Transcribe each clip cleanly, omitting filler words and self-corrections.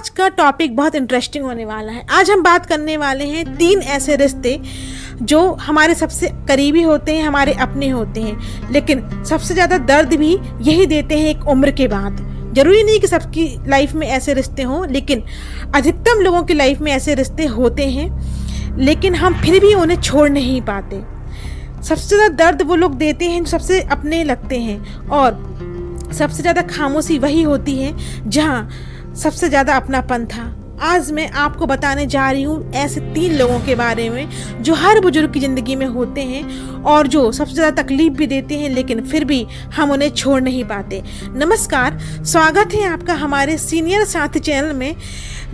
आज का टॉपिक बहुत इंटरेस्टिंग होने वाला है। आज हम बात करने वाले हैं 3 ऐसे रिश्ते जो हमारे सबसे करीबी होते हैं, हमारे अपने होते हैं, लेकिन सबसे ज़्यादा दर्द भी यही देते हैं एक उम्र के बाद। जरूरी नहीं कि सबकी लाइफ में ऐसे रिश्ते हों, लेकिन अधिकतम लोगों की लाइफ में ऐसे रिश्ते होते हैं, लेकिन हम फिर भी उन्हें छोड़ नहीं पाते। सबसे ज़्यादा दर्द वो लोग देते हैं जो सबसे अपने लगते हैं, और सबसे ज़्यादा खामोशी वही होती है जहाँ सबसे ज़्यादा अपनापन था। आज मैं आपको बताने जा रही हूँ ऐसे 3 लोगों के बारे में जो हर बुजुर्ग की ज़िंदगी में होते हैं और जो सबसे ज़्यादा तकलीफ भी देते हैं, लेकिन फिर भी हम उन्हें छोड़ नहीं पाते। नमस्कार, स्वागत है आपका हमारे सीनियर साथी चैनल में,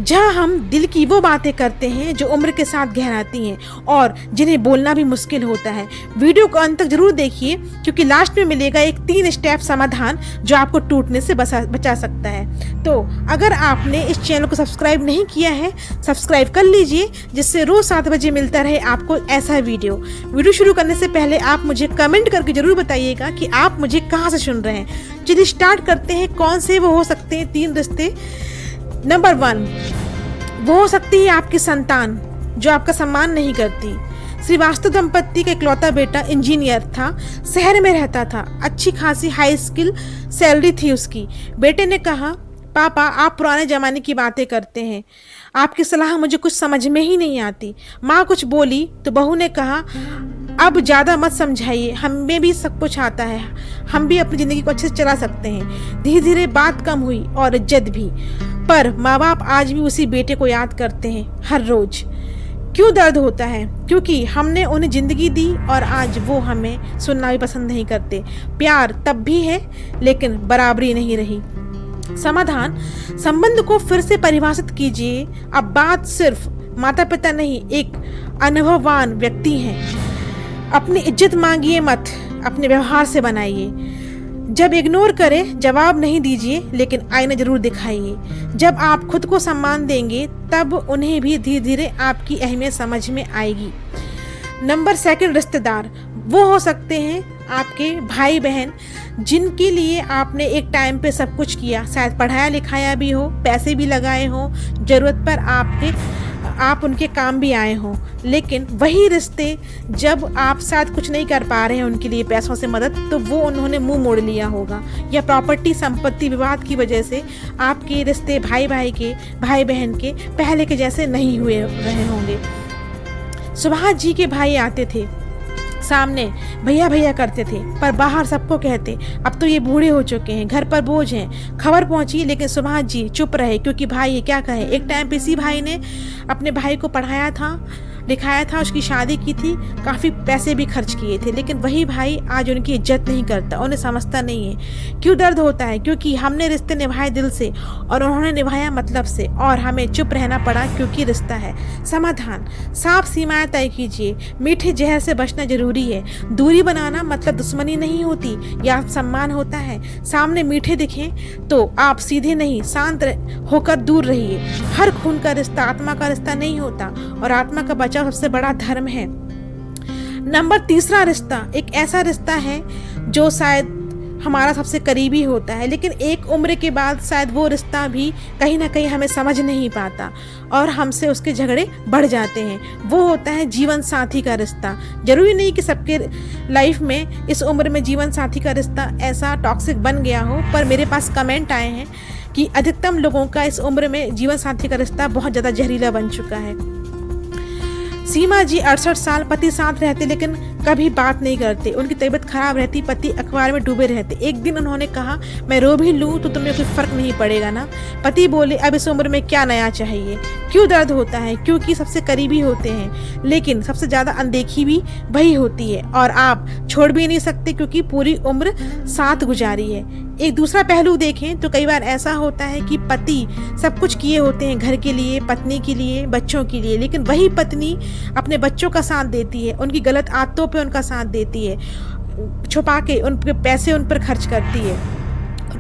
जहां हम दिल की वो बातें करते हैं जो उम्र के साथ गहराती हैं और जिन्हें बोलना भी मुश्किल होता है। वीडियो को अंत तक जरूर देखिए, क्योंकि लास्ट में मिलेगा एक 3 स्टेप समाधान जो आपको टूटने से बचा सकता है। तो अगर आपने इस चैनल को सब्सक्राइब नहीं किया है, सब्सक्राइब कर लीजिए, जिससे रोज 7 बजे मिलता रहे आपको ऐसा वीडियो शुरू करने से पहले आप मुझे कमेंट करके जरूर बताइएगा कि आप मुझे कहाँ से सुन रहे हैं। चलिए स्टार्ट करते हैं। कौन से वो हो सकते हैं 3 रिश्ते। नंबर 1, वो हो सकती है आपकी संतान जो आपका सम्मान नहीं करती। श्रीवास्तव दंपत्ति का इकलौता बेटा इंजीनियर था, शहर में रहता था, अच्छी खासी हाई स्किल सैलरी थी उसकी। बेटे ने कहा, पापा आप पुराने ज़माने की बातें करते हैं, आपकी सलाह मुझे कुछ समझ में ही नहीं आती। माँ कुछ बोली तो बहू ने कहा, अब ज़्यादा मत समझाइए, हमें भी सब कुछ आता है, हम भी अपनी ज़िंदगी को अच्छे से चला सकते हैं। धीरे धीरे बात कम हुई और इज्जत भी, पर माँ बाप आज भी उसी बेटे को याद करते हैं हर रोज। क्यों दर्द होता है? क्योंकि हमने उन्हें ज़िंदगी दी और आज वो हमें सुनना भी पसंद नहीं करते। प्यार तब भी है, लेकिन बराबरी नहीं रही। समाधान, संबंध को फिर से परिभाषित कीजिए। अब बात सिर्फ माता पिता नहीं, एक अनुभववान व्यक्ति है। अपनी इज्जत मांगिए मत, अपने व्यवहार से बनाइए। जब इग्नोर करें, जवाब नहीं दीजिए, लेकिन आईना जरूर दिखाइए। जब आप खुद को सम्मान देंगे, तब उन्हें भी धीरे धीरे आपकी अहमियत समझ में आएगी। नंबर 2, रिश्तेदार वो हो सकते हैं आपके भाई बहन जिनके लिए आपने एक टाइम पे सब कुछ किया, शायद पढ़ाया लिखाया भी हो, पैसे भी लगाए हो, जरूरत पर आप उनके काम भी आए हों, लेकिन वही रिश्ते जब आप शायद कुछ नहीं कर पा रहे हैं उनके लिए पैसों से मदद, तो वो उन्होंने मुंह मोड़ लिया होगा, या प्रॉपर्टी संपत्ति विवाद की वजह से आपके रिश्ते भाई बहन के पहले के जैसे नहीं हुए रहे होंगे। सुभाष जी के भाई आते थे, सामने भैया भैया करते थे, पर बाहर सबको कहते, अब तो ये बूढ़े हो चुके हैं, घर पर बोझ हैं। खबर पहुंची, लेकिन सुभाष जी चुप रहे, क्योंकि भाई ये क्या कहे। एक टाइम पे इसी भाई ने अपने भाई को पढ़ाया था, लिखाया था, उसकी शादी की थी, काफ़ी पैसे भी खर्च किए थे, लेकिन वही भाई आज उनकी इज्जत नहीं करता, उन्हें समझता नहीं है। क्यों दर्द होता है? क्योंकि हमने रिश्ते निभाए दिल से और उन्होंने निभाया मतलब से, और हमें चुप रहना पड़ा क्योंकि रिश्ता है। समाधान, साफ सीमाएं तय कीजिए। मीठे जहर से बचना जरूरी है। दूरी बनाना मतलब दुश्मनी नहीं होती, या सम्मान होता है। सामने मीठे दिखें तो आप सीधे नहीं, शांत होकर दूर रहिए। हर खून का रिश्ता आत्मा का रिश्ता नहीं होता, और आत्मा का बचाव सबसे बड़ा धर्म है। नंबर 3 रिश्ता एक ऐसा रिश्ता है जो शायद हमारा सबसे करीबी होता है, लेकिन एक उम्र के बाद शायद वो रिश्ता भी कहीं ना कहीं हमें समझ नहीं पाता और हमसे उसके झगड़े बढ़ जाते हैं। वो होता है जीवन साथी का रिश्ता। जरूरी नहीं कि सबके लाइफ में इस उम्र में जीवन साथी का रिश्ता ऐसा टॉक्सिक बन गया हो, पर मेरे पास कमेंट आए हैं कि अधिकतम लोगों का इस उम्र में जीवन साथी का रिश्ता बहुत ज़्यादा जहरीला बन चुका है। सीमा जी 68 साल, पति साथ रहते लेकिन कभी बात नहीं करते, उनकी तबीयत खराब रहती, पति अखबार में डूबे रहते। एक दिन उन्होंने कहा, मैं रो भी लूँ तो तुम्हें कोई फर्क नहीं पड़ेगा ना। पति बोले, अब इस उम्र में क्या नया चाहिए। क्यों दर्द होता है? क्योंकि सबसे करीबी होते हैं, लेकिन सबसे ज़्यादा अनदेखी भी वही होती है, और आप छोड़ भी नहीं सकते क्योंकि पूरी उम्र साथ गुजारी है। एक दूसरा पहलू देखें तो कई बार ऐसा होता है कि पति सब कुछ किए होते हैं घर के लिए, पत्नी के लिए, बच्चों के लिए, लेकिन वही पत्नी अपने बच्चों का साथ देती है, उनकी गलत आदतों पे उनका साथ देती है, छुपा के उनके पैसे उन पर खर्च करती है,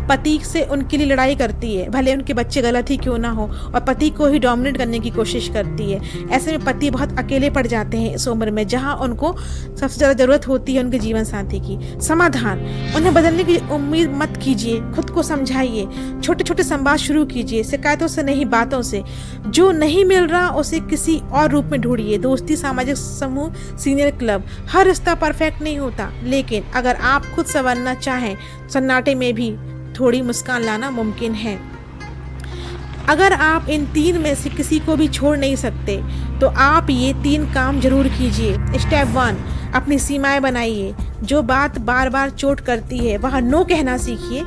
पति से उनके लिए लड़ाई करती है, भले उनके बच्चे गलत ही क्यों ना हो, और पति को ही डोमिनेट करने की कोशिश करती है। ऐसे में पति बहुत अकेले पड़ जाते हैं इस उम्र में, जहाँ उनको सबसे ज़्यादा ज़रूरत होती है उनके जीवन साथी की। समाधान, उन्हें बदलने की उम्मीद मत कीजिए, खुद को समझाइए, छोटे छोटे संवाद शुरू कीजिए, शिकायतों से नहीं बातों से। जो नहीं मिल रहा उसे किसी और रूप में ढूंढिए, दोस्ती, सामाजिक समूह, सीनियर क्लब। हर रिश्ता परफेक्ट नहीं होता, लेकिन अगर आप खुद संवरना चाहें, सन्नाटे में भी थोड़ी मुस्कान लाना मुमकिन है। अगर आप इन 3 में से किसी को भी छोड़ नहीं सकते तो आप ये 3 काम जरूर कीजिए। स्टेप 1, अपनी सीमाएं बनाइए। जो बात बार बार चोट करती है वहाँ नो कहना सीखिए।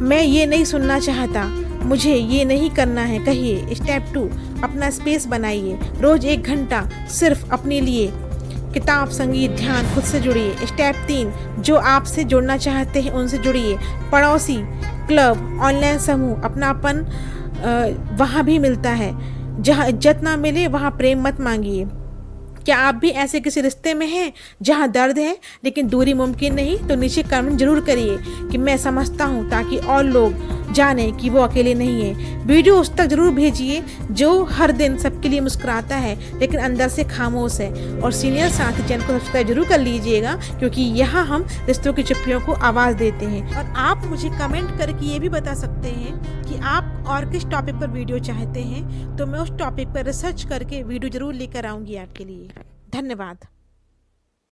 मैं ये नहीं सुनना चाहता, मुझे ये नहीं करना है कहिए। स्टेप 2, अपना स्पेस बनाइए। रोज 1 घंटा सिर्फ अपने लिए, किताब, संगीत, ध्यान, खुद से जुड़िए। स्टेप 3, जो आपसे जुड़ना चाहते हैं उनसे जुड़िए। पड़ोसी, क्लब, ऑनलाइन समूह, अपनापन वहाँ भी मिलता है। जहाँ इज्जत ना मिले वहाँ प्रेम मत मांगिए। क्या आप भी ऐसे किसी रिश्ते में हैं जहाँ दर्द है लेकिन दूरी मुमकिन नहीं? तो नीचे कमेंट जरूर करिए कि मैं समझता हूँ, ताकि और लोग जाने कि वो अकेले नहीं है। वीडियो उस तक जरूर भेजिए जो हर दिन सबके लिए मुस्कुराता है लेकिन अंदर से खामोश है। और सीनियर साथी चैनल को सब्सक्राइब जरूर कर लीजिएगा, क्योंकि यहाँ हम रिश्तों की चुप्पियों को आवाज़ देते हैं। और आप मुझे कमेंट करके ये भी बता सकते हैं कि आप और किस टॉपिक पर वीडियो चाहते हैं, तो मैं उस टॉपिक पर रिसर्च करके वीडियो जरूर लेकर आऊँगी आपके लिए। धन्यवाद।